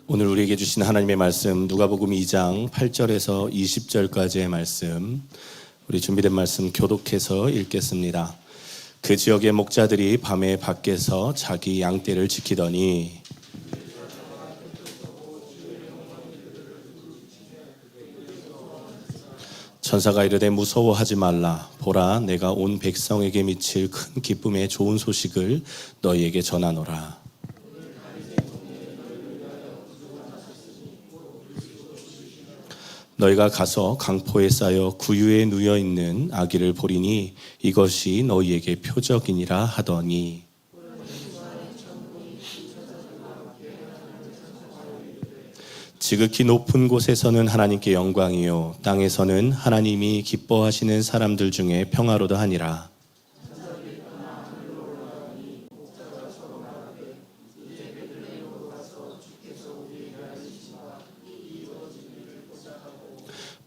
오늘 우리에게 주신 하나님의 말씀 누가복음 2장 8절에서 20절까지의 말씀, 우리 준비된 말씀 교독해서 읽겠습니다. 그 지역의 목자들이 밤에 밖에서 자기 양떼를 지키더니 천사가 이르되 무서워하지 말라. 보라, 내가 온 백성에게 미칠 큰 기쁨의 좋은 소식을 너희에게 전하노라. 너희가 가서 강포에 쌓여 구유에 누워 있는 아기를 보리니 이것이 너희에게 표적이니라 하더니 지극히 높은 곳에서는 하나님께 영광이요 땅에서는 하나님이 기뻐하시는 사람들 중에 평화로다 하니라.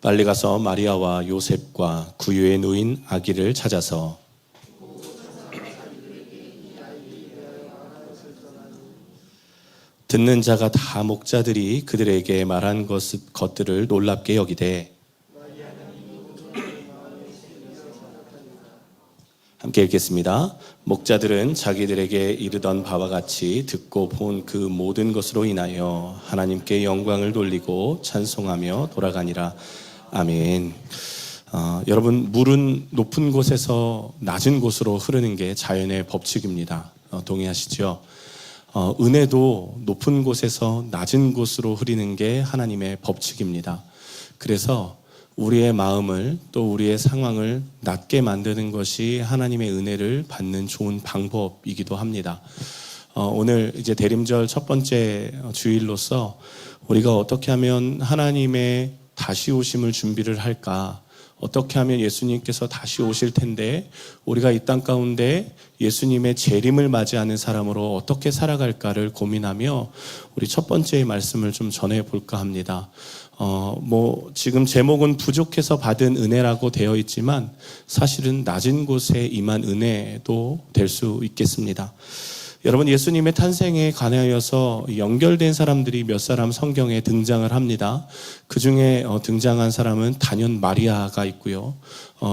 빨리 가서 마리아와 요셉과 구유에 누인 아기를 찾아서 듣는 자가 다 목자들이 그들에게 말한 것들을 놀랍게 여기되 함께 읽겠습니다. 목자들은 자기들에게 이르던 바와 같이 듣고 본 그 모든 것으로 인하여 하나님께 영광을 돌리고 찬송하며 돌아가니라. 아멘. 여러분, 물은 높은 곳에서 낮은 곳으로 흐르는 게 자연의 법칙입니다. 동의하시죠? 은혜도 높은 곳에서 낮은 곳으로 흐르는 게 하나님의 법칙입니다. 그래서 우리의 마음을 또 우리의 상황을 낮게 만드는 것이 하나님의 은혜를 받는 좋은 방법이기도 합니다. 오늘 이제 대림절 첫 번째 주일로서 우리가 어떻게 하면 하나님의 다시 오심을 준비를 할까? 어떻게 하면 예수님께서 다시 오실 텐데 우리가 이 땅 가운데 예수님의 재림을 맞이하는 사람으로 어떻게 살아갈까를 고민하며 우리 첫 번째 말씀을 좀 전해볼까 합니다. 지금 제목은 부족해서 받은 은혜라고 되어 있지만 사실은 낮은 곳에 임한 은혜도 될 수 있겠습니다. 여러분, 예수님의 탄생에 관하여서 연결된 사람들이 몇 사람 성경에 등장을 합니다. 그 중에 등장한 사람은 단연 마리아가 있고요.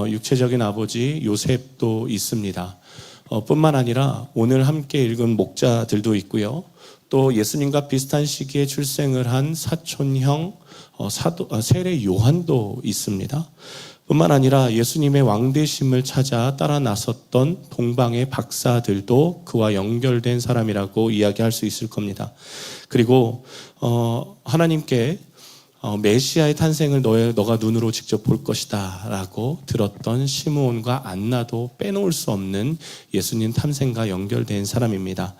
육체적인 아버지 요셉도 있습니다. 뿐만 아니라 오늘 함께 읽은 목자들도 있고요. 또 예수님과 비슷한 시기에 출생을 한 사촌형 세례 요한도 있습니다. 뿐만 아니라 예수님의 왕되심을 찾아 따라 나섰던 동방의 박사들도 그와 연결된 사람이라고 이야기할 수 있을 겁니다. 그리고 하나님께 메시아의 탄생을 너가 눈으로 직접 볼 것이다 라고 들었던 시므온과 안나도 빼놓을 수 없는 예수님 탄생과 연결된 사람입니다.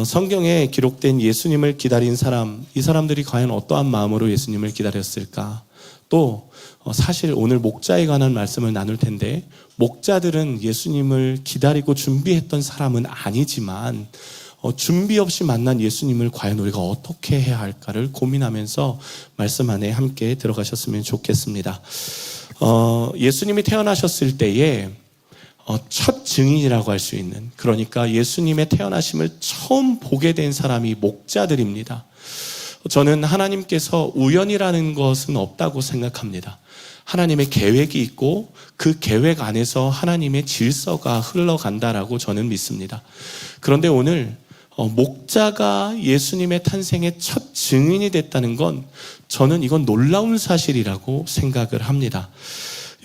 성경에 기록된 예수님을 기다린 사람, 이 사람들이 과연 어떠한 마음으로 예수님을 기다렸을까? 또 사실 오늘 목자에 관한 말씀을 나눌 텐데 목자들은 예수님을 기다리고 준비했던 사람은 아니지만 준비 없이 만난 예수님을 과연 우리가 어떻게 해야 할까를 고민하면서 말씀 안에 함께 들어가셨으면 좋겠습니다. 예수님이 태어나셨을 때에 첫 증인이라고 할 수 있는, 그러니까 예수님의 태어나심을 처음 보게 된 사람이 목자들입니다. 저는 하나님께서 우연이라는 것은 없다고 생각합니다. 하나님의 계획이 있고 그 계획 안에서 하나님의 질서가 흘러간다라고 저는 믿습니다. 그런데 오늘 목자가 예수님의 탄생의 첫 증인이 됐다는 건 저는 이건 놀라운 사실이라고 생각을 합니다.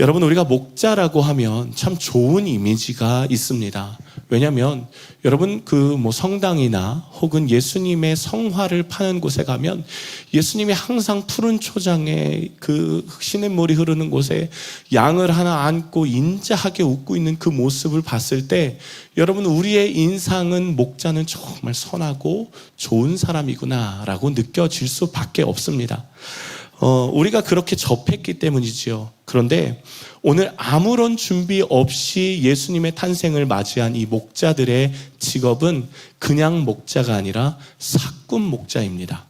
여러분, 우리가 목자라고 하면 참 좋은 이미지가 있습니다. 왜냐하면 여러분 성당이나 혹은 예수님의 성화를 파는 곳에 가면 예수님이 항상 푸른 초장에 그 시냇물이 흐르는 곳에 양을 하나 안고 인자하게 웃고 있는 그 모습을 봤을 때 여러분, 우리의 인상은 목자는 정말 선하고 좋은 사람이구나라고 느껴질 수밖에 없습니다. 우리가 그렇게 접했기 때문이지요. 그런데 오늘 아무런 준비 없이 예수님의 탄생을 맞이한 이 목자들의 직업은 그냥 목자가 아니라 사꾼 목자입니다.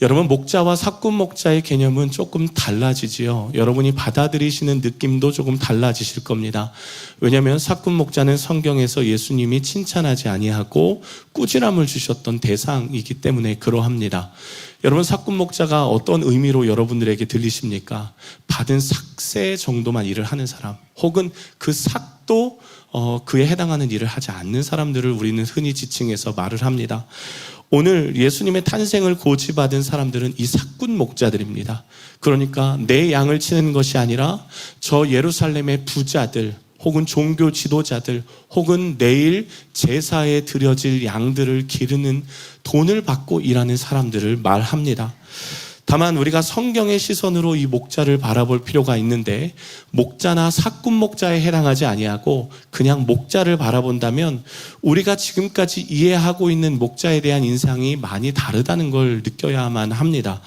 여러분, 목자와 사꾼 목자의 개념은 조금 달라지지요. 여러분이 받아들이시는 느낌도 조금 달라지실 겁니다. 왜냐하면 사꾼 목자는 성경에서 예수님이 칭찬하지 아니하고 꾸지람을 주셨던 대상이기 때문에 그러합니다. 여러분, 사꾼 목자가 어떤 의미로 여러분들에게 들리십니까? 받은 삭세 정도만 일을 하는 사람, 혹은 그 삭도 그에 해당하는 일을 하지 않는 사람들을 우리는 흔히 지칭해서 말을 합니다. 오늘 예수님의 탄생을 고지받은 사람들은 이 사꾼 목자들입니다. 그러니까 내 양을 치는 것이 아니라 저 예루살렘의 부자들, 혹은 종교 지도자들, 혹은 내일 제사에 드려질 양들을 기르는 돈을 받고 일하는 사람들을 말합니다. 다만 우리가 성경의 시선으로 이 목자를 바라볼 필요가 있는데, 목자나 사꾼 목자에 해당하지 아니하고 그냥 목자를 바라본다면 우리가 지금까지 이해하고 있는 목자에 대한 인상이 많이 다르다는 걸 느껴야만 합니다.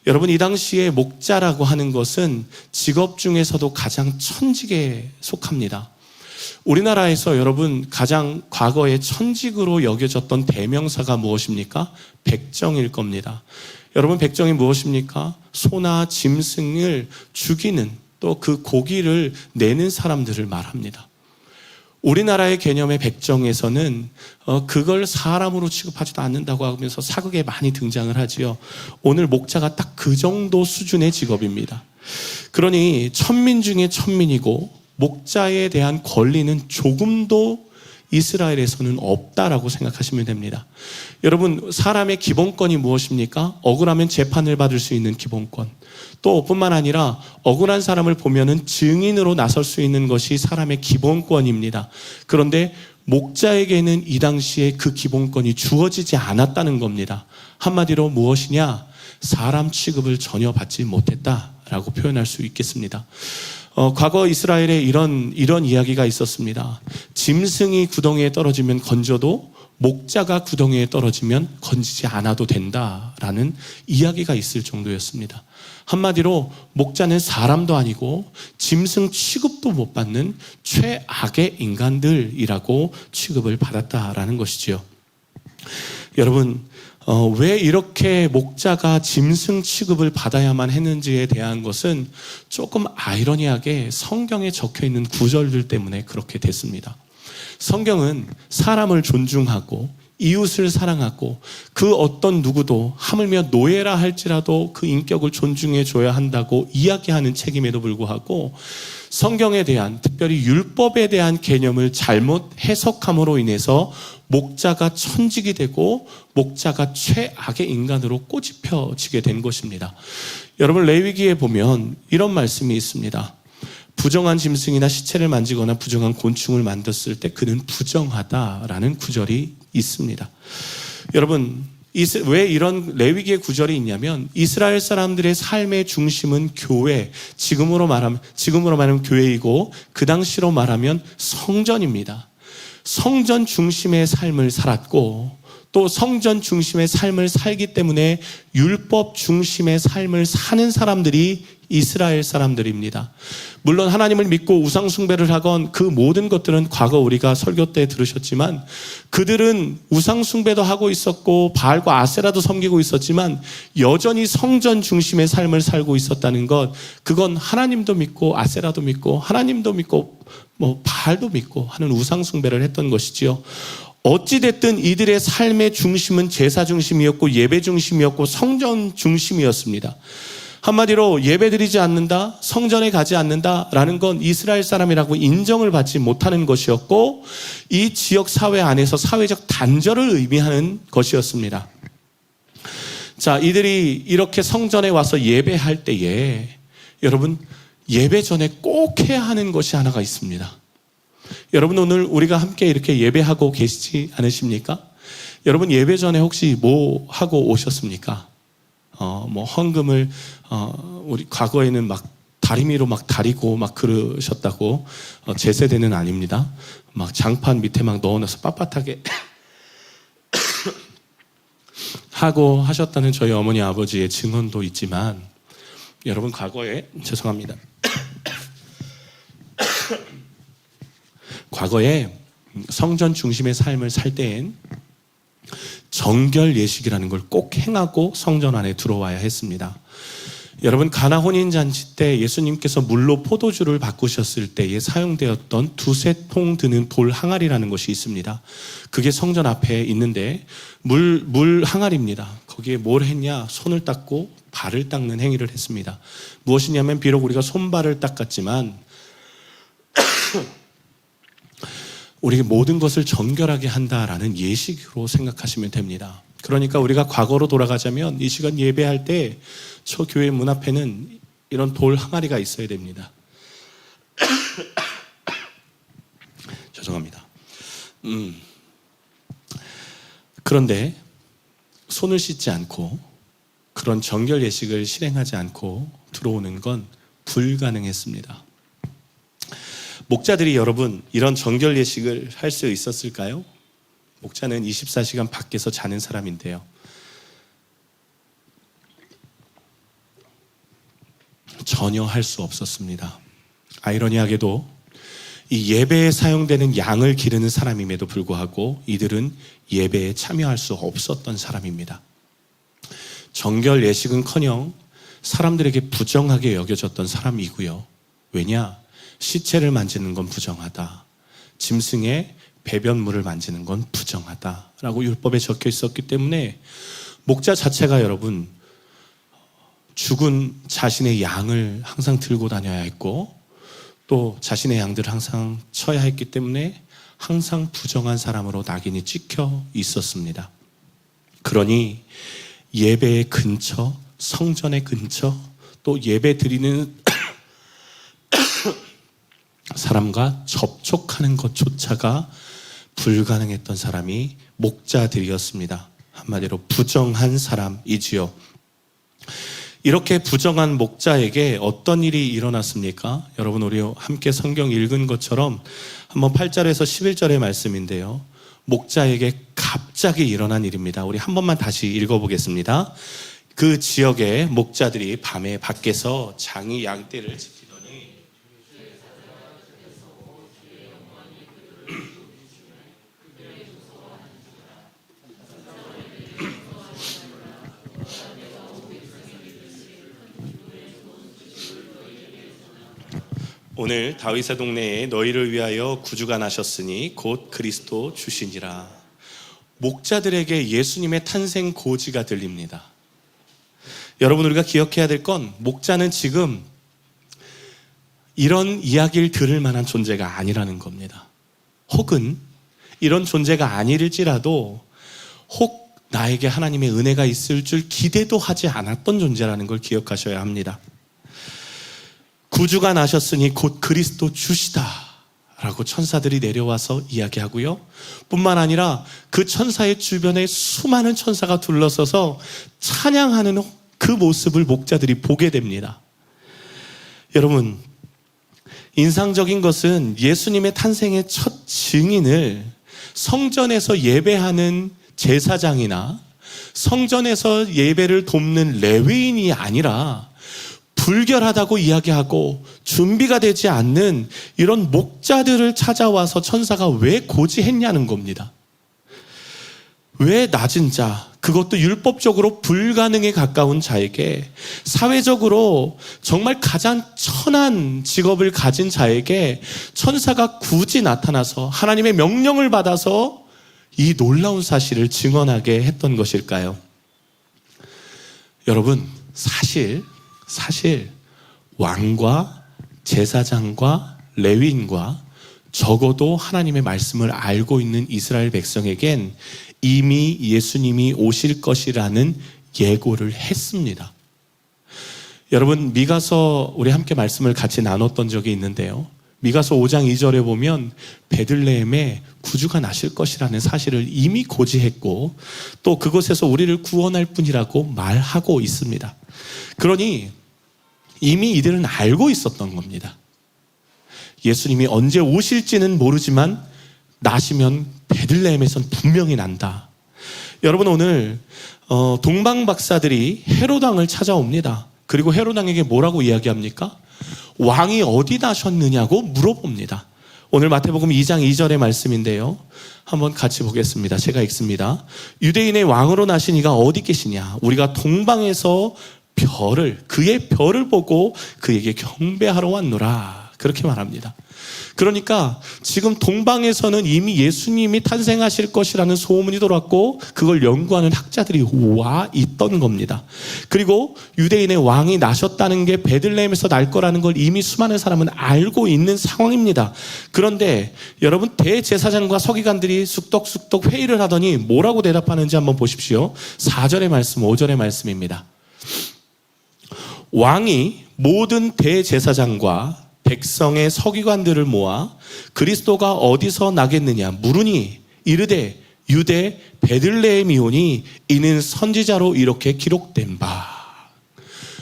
여러분, 이 당시에 목자라고 하는 것은 직업 중에서도 가장 천직에 속합니다. 우리나라에서 여러분 가장 과거에 천직으로 여겨졌던 대명사가 무엇입니까? 백정일 겁니다. 여러분, 백정이 무엇입니까? 소나 짐승을 죽이는, 또 그 고기를 내는 사람들을 말합니다. 우리나라의 개념의 백정에서는 그걸 사람으로 취급하지도 않는다고 하면서 사극에 많이 등장을 하지요. 오늘 목자가 딱 그 정도 수준의 직업입니다. 그러니 천민 중에 천민이고 목자에 대한 권리는 조금도 이스라엘에서는 없다라고 생각하시면 됩니다. 여러분, 사람의 기본권이 무엇입니까? 억울하면 재판을 받을 수 있는 기본권. 또 뿐만 아니라 억울한 사람을 보면은 증인으로 나설 수 있는 것이 사람의 기본권입니다. 그런데 목자에게는 이 당시에 그 기본권이 주어지지 않았다는 겁니다. 한마디로 무엇이냐? 사람 취급을 전혀 받지 못했다라고 표현할 수 있겠습니다. 과거 이스라엘에 이런 이야기가 있었습니다. 짐승이 구덩이에 떨어지면 건져도 목자가 구덩이에 떨어지면 건지지 않아도 된다라는 이야기가 있을 정도였습니다. 한마디로 목자는 사람도 아니고 짐승 취급도 못 받는 최악의 인간들이라고 취급을 받았다라는 것이지요. 여러분, 왜 이렇게 목자가 짐승 취급을 받아야만 했는지에 대한 것은 조금 아이러니하게 성경에 적혀 있는 구절들 때문에 그렇게 됐습니다. 성경은 사람을 존중하고 이웃을 사랑하고 그 어떤 누구도 하물며 노예라 할지라도 그 인격을 존중해 줘야 한다고 이야기하는 책임에도 불구하고 성경에 대한, 특별히 율법에 대한 개념을 잘못 해석함으로 인해서 목자가 천직이 되고 목자가 최악의 인간으로 꼬집혀지게 된 것입니다. 여러분, 레위기에 보면 이런 말씀이 있습니다. 부정한 짐승이나 시체를 만지거나 부정한 곤충을 만졌을 때 그는 부정하다라는 구절이 있습니다. 여러분, 왜 이런 레위기의 구절이 있냐면 이스라엘 사람들의 삶의 중심은 교회, 지금으로 말하면 교회이고 그 당시로 말하면 성전입니다. 성전 중심의 삶을 살았고 또 성전 중심의 삶을 살기 때문에 율법 중심의 삶을 사는 사람들이 이스라엘 사람들입니다. 물론 하나님을 믿고 우상 숭배를 하건 그 모든 것들은 과거 우리가 설교 때 들으셨지만 그들은 우상 숭배도 하고 있었고 바알과 아세라도 섬기고 있었지만 여전히 성전 중심의 삶을 살고 있었다는 것, 그건 하나님도 믿고 아세라도 믿고 하나님도 믿고 바알도 믿고 하는 우상 숭배를 했던 것이지요. 어찌됐든 이들의 삶의 중심은 제사 중심이었고 예배 중심이었고 성전 중심이었습니다. 한마디로 예배드리지 않는다, 성전에 가지 않는다라는 건 이스라엘 사람이라고 인정을 받지 못하는 것이었고 이 지역 사회 안에서 사회적 단절을 의미하는 것이었습니다. 자, 이들이 이렇게 성전에 와서 예배할 때에 여러분, 예배 전에 꼭 해야 하는 것이 하나가 있습니다. 여러분, 오늘 우리가 함께 이렇게 예배하고 계시지 않으십니까? 여러분, 예배 전에 혹시 뭐 하고 오셨습니까? 헌금을 우리 과거에는 막 다리미로 막 다리고 막 그러셨다고, 제 세대는 아닙니다. 막 장판 밑에 막 넣어놔서 빳빳하게 하고 하셨다는 저희 어머니 아버지의 증언도 있지만 여러분, 과거에 죄송합니다. 과거에 성전 중심의 삶을 살 때엔 정결 예식이라는 걸 꼭 행하고 성전 안에 들어와야 했습니다. 여러분, 가나 혼인잔치 때 예수님께서 물로 포도주를 바꾸셨을 때에 사용되었던 두세 통 드는 돌 항아리라는 것이 있습니다. 그게 성전 앞에 있는데 물 항아리입니다. 거기에 뭘 했냐? 손을 닦고 발을 닦는 행위를 했습니다. 무엇이냐면 비록 우리가 손발을 닦았지만 우리가 모든 것을 정결하게 한다라는 예식으로 생각하시면 됩니다. 그러니까 우리가 과거로 돌아가자면 이 시간 예배할 때 저 교회 문 앞에는 이런 돌 항아리가 있어야 됩니다. 죄송합니다. 그런데 손을 씻지 않고 그런 정결 예식을 실행하지 않고 들어오는 건 불가능했습니다. 목자들이 여러분 이런 정결 예식을 할 수 있었을까요? 목자는 24시간 밖에서 자는 사람인데요. 전혀 할 수 없었습니다. 아이러니하게도 이 예배에 사용되는 양을 기르는 사람임에도 불구하고 이들은 예배에 참여할 수 없었던 사람입니다. 정결 예식은커녕 사람들에게 부정하게 여겨졌던 사람이고요. 왜냐? 시체를 만지는 건 부정하다. 짐승의 배변물을 만지는 건 부정하다라고 율법에 적혀 있었기 때문에 목자 자체가 여러분 죽은 자신의 양을 항상 들고 다녀야 했고 또 자신의 양들을 항상 쳐야 했기 때문에 항상 부정한 사람으로 낙인이 찍혀 있었습니다. 그러니 예배의 근처, 성전의 근처, 또 예배 드리는 사람과 접촉하는 것조차가 불가능했던 사람이 목자들이었습니다. 한마디로 부정한 사람이지요. 이렇게 부정한 목자에게 어떤 일이 일어났습니까? 여러분 우리 함께 성경 읽은 것처럼 한번 8절에서 11절의 말씀인데요. 목자에게 갑자기 일어난 일입니다. 우리 한 번만 다시 읽어보겠습니다. 그 지역의 목자들이 밤에 밖에서 장이 양떼를 지키더니 오늘 다윗의 동네에 너희를 위하여 구주가 나셨으니 곧 그리스도 주시니라. 목자들에게 예수님의 탄생 고지가 들립니다. 여러분 우리가 기억해야 될 건 목자는 지금 이런 이야기를 들을 만한 존재가 아니라는 겁니다. 혹은 이런 존재가 아닐지라도 혹 나에게 하나님의 은혜가 있을 줄 기대도 하지 않았던 존재라는 걸 기억하셔야 합니다. 구주가 나셨으니 곧 그리스도 주시다 라고 천사들이 내려와서 이야기하고요. 뿐만 아니라 그 천사의 주변에 수많은 천사가 둘러서서 찬양하는 그 모습을 목자들이 보게 됩니다. 여러분, 인상적인 것은 예수님의 탄생의 첫 증인을 성전에서 예배하는 제사장이나 성전에서 예배를 돕는 레위인이 아니라 불결하다고 이야기하고 준비가 되지 않는 이런 목자들을 찾아와서 천사가 왜 고지했냐는 겁니다. 왜 낮은 자, 그것도 율법적으로 불가능에 가까운 자에게, 사회적으로 정말 가장 천한 직업을 가진 자에게 천사가 굳이 나타나서 하나님의 명령을 받아서 이 놀라운 사실을 증언하게 했던 것일까요? 여러분, 사실 왕과 제사장과 레위인과 적어도 하나님의 말씀을 알고 있는 이스라엘 백성에겐 이미 예수님이 오실 것이라는 예고를 했습니다. 여러분, 미가서 우리 함께 말씀을 같이 나눴던 적이 있는데요. 미가서 5장 2절에 보면 베들레헴에 구주가 나실 것이라는 사실을 이미 고지했고 또 그곳에서 우리를 구원할 분이라고 말하고 있습니다. 그러니 이미 이들은 알고 있었던 겁니다. 예수님이 언제 오실지는 모르지만 나시면 베들레헴에선 분명히 난다. 여러분, 오늘 동방 박사들이 헤롯 왕을 찾아옵니다. 그리고 헤롯 왕에게 뭐라고 이야기합니까? 왕이 어디 나셨느냐고 물어봅니다. 오늘 마태복음 2장 2절의 말씀인데요. 한번 같이 보겠습니다. 제가 읽습니다. 유대인의 왕으로 나신 이가 어디 계시냐? 우리가 동방에서 그의 별을 보고 그에게 경배하러 왔노라. 그렇게 말합니다. 그러니까 지금 동방에서는 이미 예수님이 탄생하실 것이라는 소문이 돌았고 그걸 연구하는 학자들이 와 있던 겁니다. 그리고 유대인의 왕이 나셨다는 게 베들레헴에서 날 거라는 걸 이미 수많은 사람은 알고 있는 상황입니다. 그런데 여러분, 대제사장과 서기관들이 쑥덕쑥덕 회의를 하더니 뭐라고 대답하는지 한번 보십시오. 4절의 말씀, 5절의 말씀입니다. 왕이 모든 대제사장과 백성의 서기관들을 모아 그리스도가 어디서 나겠느냐 물으니 이르되 유대 베들레헴이오니 이는 선지자로 이렇게 기록된 바.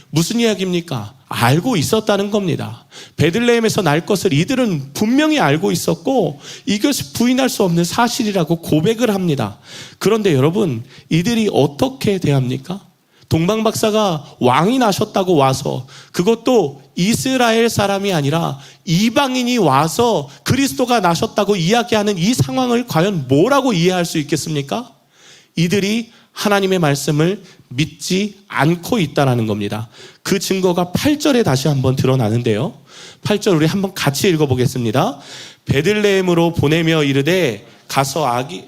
무슨 이야기입니까? 알고 있었다는 겁니다. 베들레헴에서 날 것을 이들은 분명히 알고 있었고 이것이 부인할 수 없는 사실이라고 고백을 합니다. 그런데 여러분, 이들이 어떻게 대합니까? 동방박사가 왕이 나셨다고 와서, 그것도 이스라엘 사람이 아니라 이방인이 와서 그리스도가 나셨다고 이야기하는 이 상황을 과연 뭐라고 이해할 수 있겠습니까? 이들이 하나님의 말씀을 믿지 않고 있다는 겁니다. 그 증거가 8절에 다시 한번 드러나는데요. 8절 우리 한번 같이 읽어보겠습니다. 베들레헴으로 보내며 이르되 가서 아기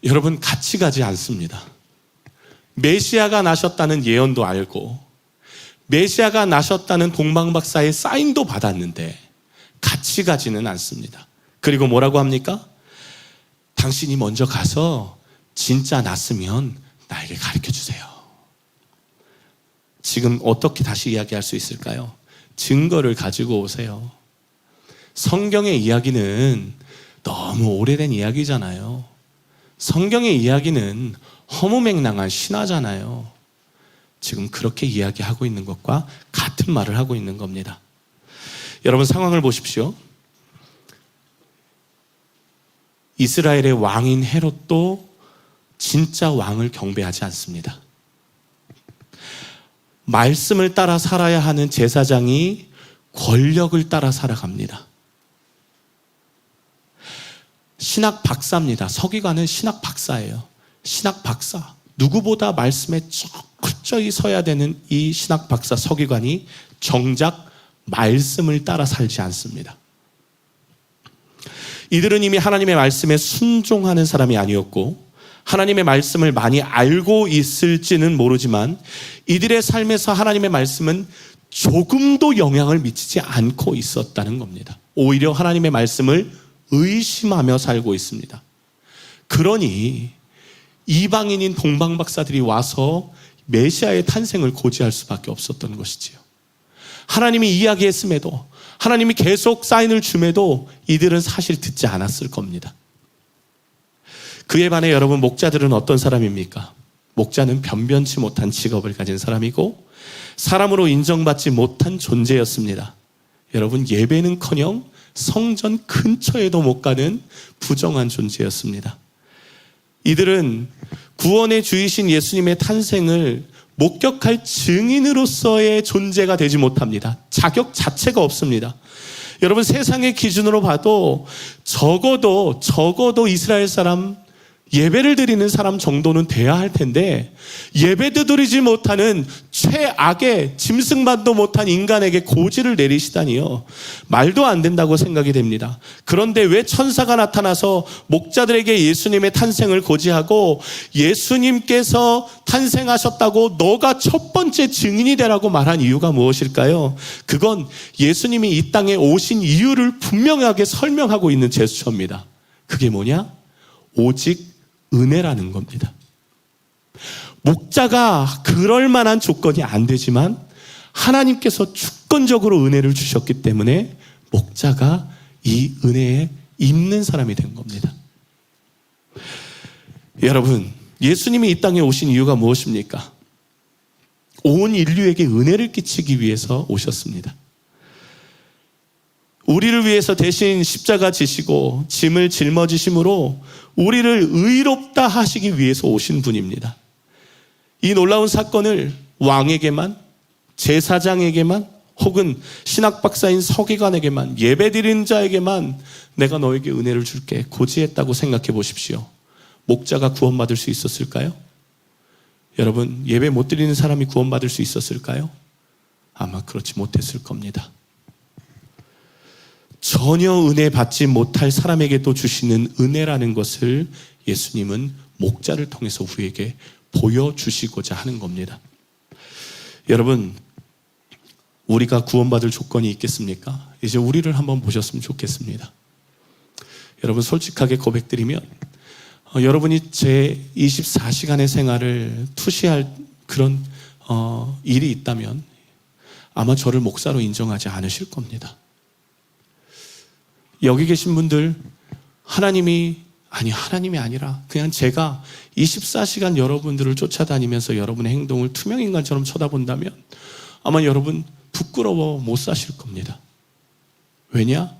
여러분, 같이 가지 않습니다. 메시아가 나셨다는 예언도 알고 메시아가 나셨다는 동방박사의 사인도 받았는데 같이 가지는 않습니다. 그리고 뭐라고 합니까? 당신이 먼저 가서 진짜 났으면 나에게 가르쳐 주세요. 지금 어떻게 다시 이야기할 수 있을까요? 증거를 가지고 오세요. 성경의 이야기는 너무 오래된 이야기잖아요. 성경의 이야기는 허무맹랑한 신화잖아요. 지금 그렇게 이야기하고 있는 것과 같은 말을 하고 있는 겁니다. 여러분, 상황을 보십시오. 이스라엘의 왕인 헤롯도 진짜 왕을 경배하지 않습니다. 말씀을 따라 살아야 하는 제사장이 권력을 따라 살아갑니다. 신학 박사입니다. 서기관은 신학 박사예요. 신학 박사. 누구보다 말씀에 철저히 서야 되는 이 신학 박사 서기관이 정작 말씀을 따라 살지 않습니다. 이들은 이미 하나님의 말씀에 순종하는 사람이 아니었고 하나님의 말씀을 많이 알고 있을지는 모르지만 이들의 삶에서 하나님의 말씀은 조금도 영향을 미치지 않고 있었다는 겁니다. 오히려 하나님의 말씀을 의심하며 살고 있습니다. 그러니 이방인인 동방박사들이 와서 메시아의 탄생을 고지할 수밖에 없었던 것이지요. 하나님이 이야기했음에도, 하나님이 계속 사인을 줌에도 이들은 사실 듣지 않았을 겁니다. 그에 반해 여러분, 목자들은 어떤 사람입니까? 목자는 변변치 못한 직업을 가진 사람이고 사람으로 인정받지 못한 존재였습니다. 여러분, 예배는커녕 성전 근처에도 못 가는 부정한 존재였습니다. 이들은 구원의 주이신 예수님의 탄생을 목격할 증인으로서의 존재가 되지 못합니다. 자격 자체가 없습니다. 여러분, 세상의 기준으로 봐도 적어도 이스라엘 사람, 예배를 드리는 사람 정도는 돼야 할 텐데 예배도 드리지 못하는 최악의 짐승만도 못한 인간에게 고지를 내리시다니요. 말도 안 된다고 생각이 됩니다. 그런데 왜 천사가 나타나서 목자들에게 예수님의 탄생을 고지하고 예수님께서 탄생하셨다고 너가 첫 번째 증인이 되라고 말한 이유가 무엇일까요? 그건 예수님이 이 땅에 오신 이유를 분명하게 설명하고 있는 제스처입니다. 그게 뭐냐? 오직 은혜라는 겁니다. 목자가 그럴 만한 조건이 안 되지만 하나님께서 주권적으로 은혜를 주셨기 때문에 목자가 이 은혜에 입는 사람이 된 겁니다. 여러분, 예수님이 이 땅에 오신 이유가 무엇입니까? 온 인류에게 은혜를 끼치기 위해서 오셨습니다. 우리를 위해서 대신 십자가 지시고 짐을 짊어지심으로 우리를 의롭다 하시기 위해서 오신 분입니다. 이 놀라운 사건을 왕에게만, 제사장에게만 혹은 신학 박사인 서기관에게만 예배드리는 자에게만 내가 너에게 은혜를 줄게 고지했다고 생각해 보십시오. 목자가 구원받을 수 있었을까요? 여러분, 예배 못 드리는 사람이 구원받을 수 있었을까요? 아마 그렇지 못했을 겁니다. 전혀 은혜 받지 못할 사람에게도 주시는 은혜라는 것을 예수님은 목자를 통해서 우리에게 보여주시고자 하는 겁니다. 여러분, 우리가 구원받을 조건이 있겠습니까? 이제 우리를 한번 보셨으면 좋겠습니다. 여러분, 솔직하게 고백드리면 여러분이 제 24시간의 생활을 투시할 그런 일이 있다면 아마 저를 목사로 인정하지 않으실 겁니다. 여기 계신 분들 하나님이 아니라 그냥 제가 24시간 여러분들을 쫓아다니면서 여러분의 행동을 투명인간처럼 쳐다본다면 아마 여러분 부끄러워 못 사실 겁니다. 왜냐?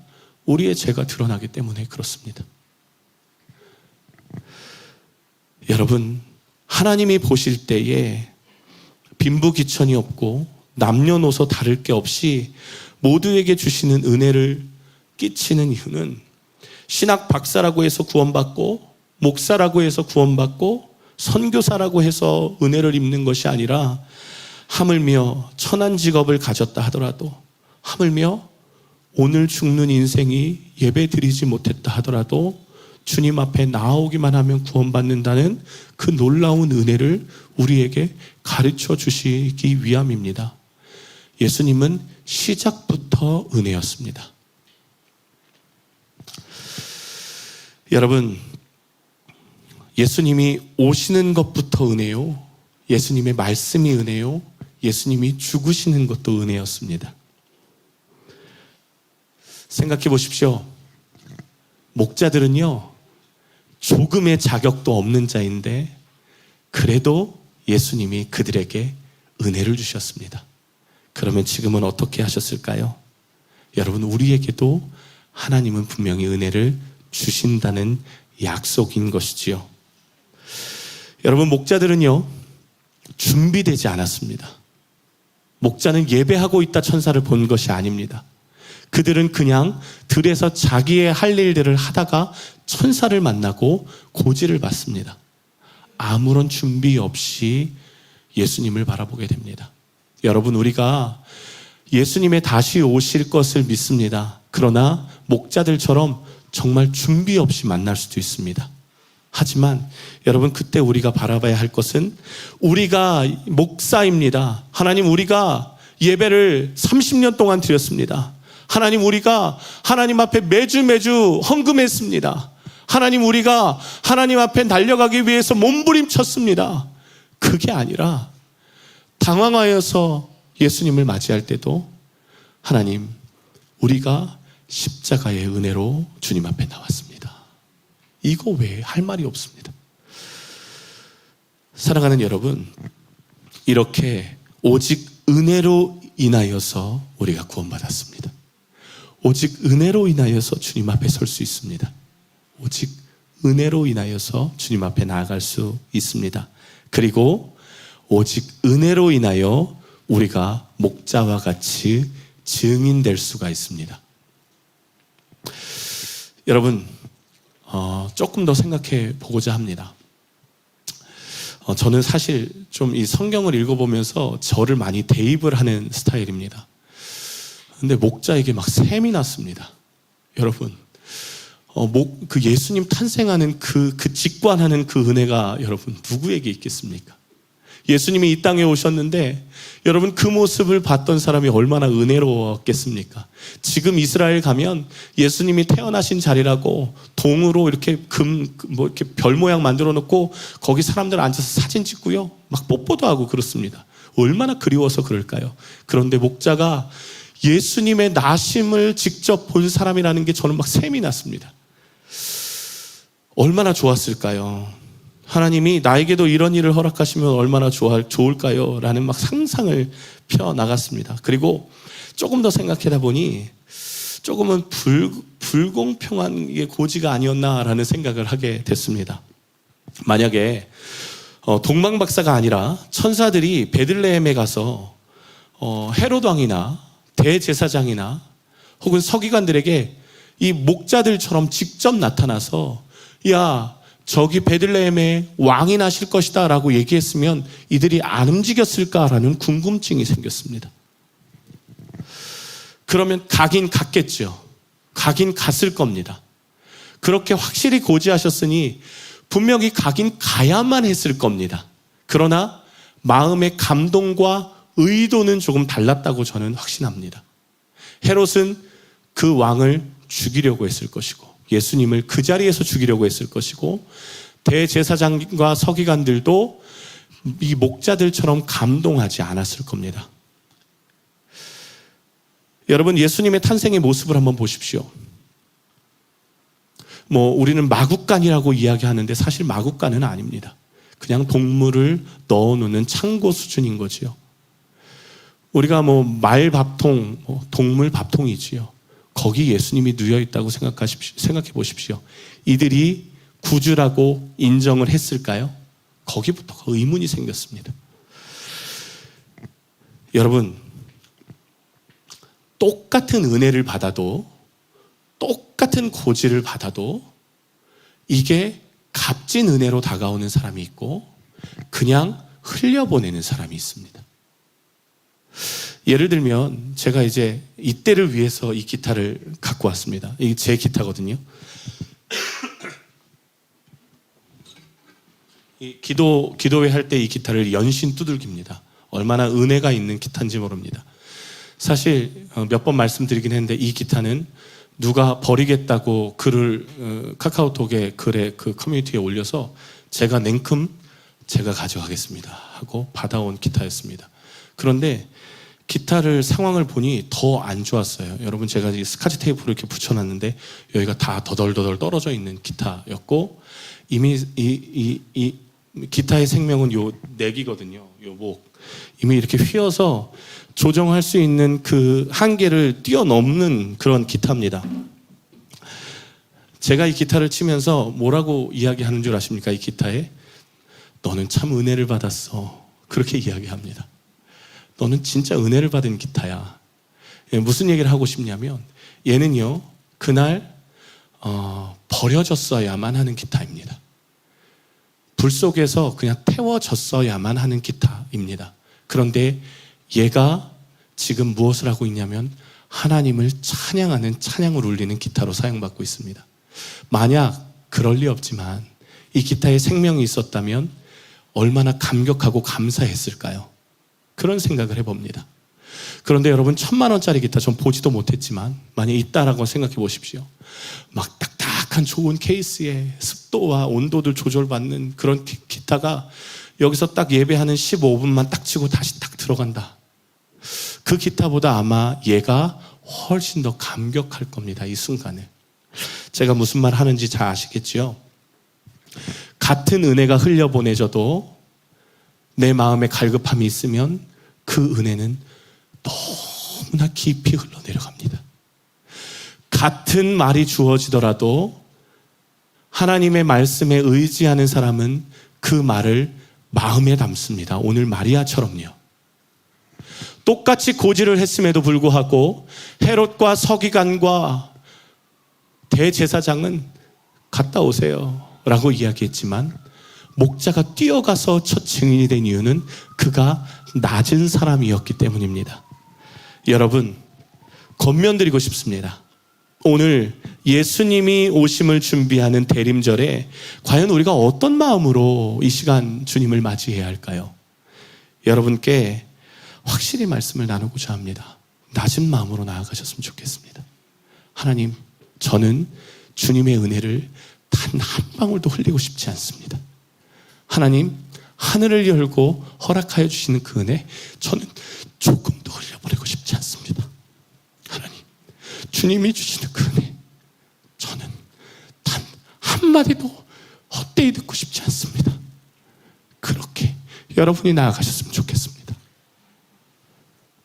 우리의 죄가 드러나기 때문에 그렇습니다. 여러분, 하나님이 보실 때에 빈부귀천이 없고 남녀노소 다를 게 없이 모두에게 주시는 은혜를 끼치는 이유는 신학 박사라고 해서 구원받고 목사라고 해서 구원받고 선교사라고 해서 은혜를 입는 것이 아니라 하물며 천한 직업을 가졌다 하더라도 하물며 오늘 죽는 인생이 예배드리지 못했다 하더라도 주님 앞에 나오기만 하면 구원받는다는 그 놀라운 은혜를 우리에게 가르쳐 주시기 위함입니다. 예수님은 시작부터 은혜였습니다. 여러분, 예수님이 오시는 것부터 은혜요, 예수님의 말씀이 은혜요, 예수님이 죽으시는 것도 은혜였습니다. 생각해 보십시오. 목자들은요, 조금의 자격도 없는 자인데 그래도 예수님이 그들에게 은혜를 주셨습니다. 그러면 지금은 어떻게 하셨을까요? 여러분, 우리에게도 하나님은 분명히 은혜를 주신다는 약속인 것이지요. 여러분, 목자들은요, 준비되지 않았습니다. 목자는 예배하고 있다 천사를 본 것이 아닙니다. 그들은 그냥 들에서 자기의 할 일들을 하다가 천사를 만나고 고지를 받습니다. 아무런 준비 없이 예수님을 바라보게 됩니다. 여러분, 우리가 예수님의 다시 오실 것을 믿습니다. 그러나 목자들처럼 정말 준비 없이 만날 수도 있습니다. 하지만 여러분, 그때 우리가 바라봐야 할 것은 우리가 목사입니다. 하나님, 우리가 예배를 30년 동안 드렸습니다. 하나님, 우리가 하나님 앞에 매주 헌금했습니다. 하나님, 우리가 하나님 앞에 달려가기 위해서 몸부림쳤습니다. 그게 아니라 당황하여서 예수님을 맞이할 때도 하나님, 우리가 십자가의 은혜로 주님 앞에 나왔습니다. 이거 외에 할 말이 없습니다. 사랑하는 여러분, 이렇게 오직 은혜로 인하여서 우리가 구원받았습니다. 오직 은혜로 인하여서 주님 앞에 설 수 있습니다. 오직 은혜로 인하여서 주님 앞에 나아갈 수 있습니다. 그리고 오직 은혜로 인하여 우리가 목자와 같이 증인될 수가 있습니다. 여러분, 조금 더 생각해 보고자 합니다. 저는 사실 좀 이 성경을 읽어보면서 저를 많이 대입을 하는 스타일입니다. 근데 목자에게 막 샘이 났습니다. 여러분, 그 예수님 탄생하는 그 직관하는 그 은혜가 여러분 누구에게 있겠습니까? 예수님이 이 땅에 오셨는데 여러분, 그 모습을 봤던 사람이 얼마나 은혜로웠겠습니까? 지금 이스라엘 가면 예수님이 태어나신 자리라고 동으로 이렇게 이렇게 별 모양 만들어 놓고 거기 사람들 앉아서 사진 찍고요, 막 뽀뽀도 하고 그렇습니다. 얼마나 그리워서 그럴까요? 그런데 목자가 예수님의 나심을 직접 본 사람이라는 게 저는 막 샘이 났습니다. 얼마나 좋았을까요? 하나님이 나에게도 이런 일을 허락하시면 얼마나 좋을까요? 라는 막 상상을 펴나갔습니다. 그리고 조금 더 생각하다 보니 조금은 불공평한 게 고지가 아니었나라는 생각을 하게 됐습니다. 만약에 동방박사가 아니라 천사들이 베들레헴에 가서 헤롯 왕이나 대제사장이나 혹은 서기관들에게 이 목자들처럼 직접 나타나서 야, 저기 베들레헴에 왕이 나실 것이다 라고 얘기했으면 이들이 안 움직였을까라는 궁금증이 생겼습니다. 그러면 가긴 갔겠죠. 가긴 갔을 겁니다. 그렇게 확실히 고지하셨으니 분명히 가긴 가야만 했을 겁니다. 그러나 마음의 감동과 의도는 조금 달랐다고 저는 확신합니다. 헤롯은 그 왕을 죽이려고 했을 것이고 예수님을 그 자리에서 죽이려고 했을 것이고 대제사장과 서기관들도 이 목자들처럼 감동하지 않았을 겁니다. 여러분, 예수님의 탄생의 모습을 한번 보십시오. 우리는 마구간이라고 이야기하는데 사실 마구간은 아닙니다. 그냥 동물을 넣어놓는 창고 수준인 거지요. 우리가 말밥통, 동물 밥통이지요. 거기 예수님이 누워 있다고 생각해 보십시오. 이들이 구주라고 인정을 했을까요? 거기부터 의문이 생겼습니다. 여러분, 똑같은 은혜를 받아도, 똑같은 고지를 받아도 이게 값진 은혜로 다가오는 사람이 있고 그냥 흘려보내는 사람이 있습니다. 예를 들면 제가 이제 이때를 위해서 이 기타를 갖고 왔습니다. 이게 제 기타거든요. 이 기도회 할 때 이 기타를 연신 두들깁니다. 얼마나 은혜가 있는 기타인지 모릅니다. 사실 몇 번 말씀드리긴 했는데 이 기타는 누가 버리겠다고 글을 카카오톡에 글에 그 커뮤니티에 올려서 제가 냉큼 제가 가져가겠습니다 하고 받아온 기타였습니다. 그런데 기타를 상황을 보니 더 안 좋았어요. 여러분, 제가 스카치 테이프를 이렇게 붙여놨는데 여기가 다 더덜더덜 떨어져 있는 기타였고 이미 이 기타의 생명은 요 넥이거든요. 요 목. 이미 이렇게 휘어서 조정할 수 있는 그 한계를 뛰어넘는 그런 기타입니다. 제가 이 기타를 치면서 뭐라고 이야기하는 줄 아십니까? 이 기타에 너는 참 은혜를 받았어. 그렇게 이야기합니다. 너는 진짜 은혜를 받은 기타야. 무슨 얘기를 하고 싶냐면 얘는요 그날 버려졌어야만 하는 기타입니다. 불 속에서 그냥 태워졌어야만 하는 기타입니다. 그런데 얘가 지금 무엇을 하고 있냐면 하나님을 찬양하는 찬양을 울리는 기타로 사용받고 있습니다. 만약 그럴 리 없지만 이 기타에 생명이 있었다면 얼마나 감격하고 감사했을까요? 그런 생각을 해봅니다. 그런데 여러분, 1,000만 원짜리 기타 전 보지도 못했지만 만약에 있다라고 생각해 보십시오. 막 딱딱한 좋은 케이스에 습도와 온도를 조절받는 그런 기타가 여기서 딱 예배하는 15분만 딱 치고 다시 딱 들어간다. 그 기타보다 아마 얘가 훨씬 더 감격할 겁니다. 이 순간에. 제가 무슨 말 하는지 잘 아시겠지요? 같은 은혜가 흘려보내져도 내 마음에 갈급함이 있으면 그 은혜는 너무나 깊이 흘러내려갑니다. 같은 말이 주어지더라도 하나님의 말씀에 의지하는 사람은 그 말을 마음에 담습니다. 오늘 마리아처럼요. 똑같이 고지를 했음에도 불구하고 헤롯과 서기관과 대제사장은 갔다 오세요 라고 이야기했지만 목자가 뛰어가서 첫 증인이 된 이유는 그가 낮은 사람이었기 때문입니다. 여러분, 권면드리고 싶습니다. 오늘 예수님이 오심을 준비하는 대림절에 과연 우리가 어떤 마음으로 이 시간 주님을 맞이해야 할까요? 여러분께 확실히 말씀을 나누고자 합니다. 낮은 마음으로 나아가셨으면 좋겠습니다. 하나님, 저는 주님의 은혜를 단 한 방울도 흘리고 싶지 않습니다. 하나님, 하늘을 열고 허락하여 주시는 그 은혜, 저는 조금도 흘려버리고 싶지 않습니다. 하나님, 주님이 주시는 그 은혜, 저는 단 한마디도 헛되이 듣고 싶지 않습니다. 그렇게 여러분이 나아가셨으면 좋겠습니다.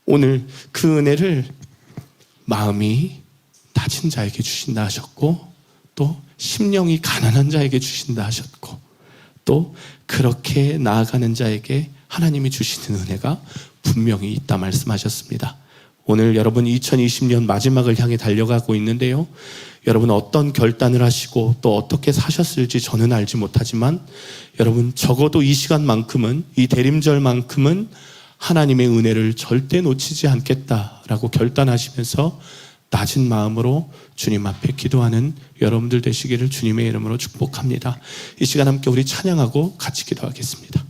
오늘 그 은혜를 마음이 낮은 자에게 주신다 하셨고, 또 심령이 가난한 자에게 주신다 하셨고, 또 그렇게 나아가는 자에게 하나님이 주시는 은혜가 분명히 있다 말씀하셨습니다. 오늘 여러분 2020년 마지막을 향해 달려가고 있는데요. 여러분 어떤 결단을 하시고 또 어떻게 사셨을지 저는 알지 못하지만 여러분 적어도 이 시간만큼은, 이 대림절만큼은 하나님의 은혜를 절대 놓치지 않겠다라고 결단하시면서 낮은 마음으로 주님 앞에 기도하는 여러분들 되시기를 주님의 이름으로 축복합니다. 이 시간 함께 우리 찬양하고 같이 기도하겠습니다.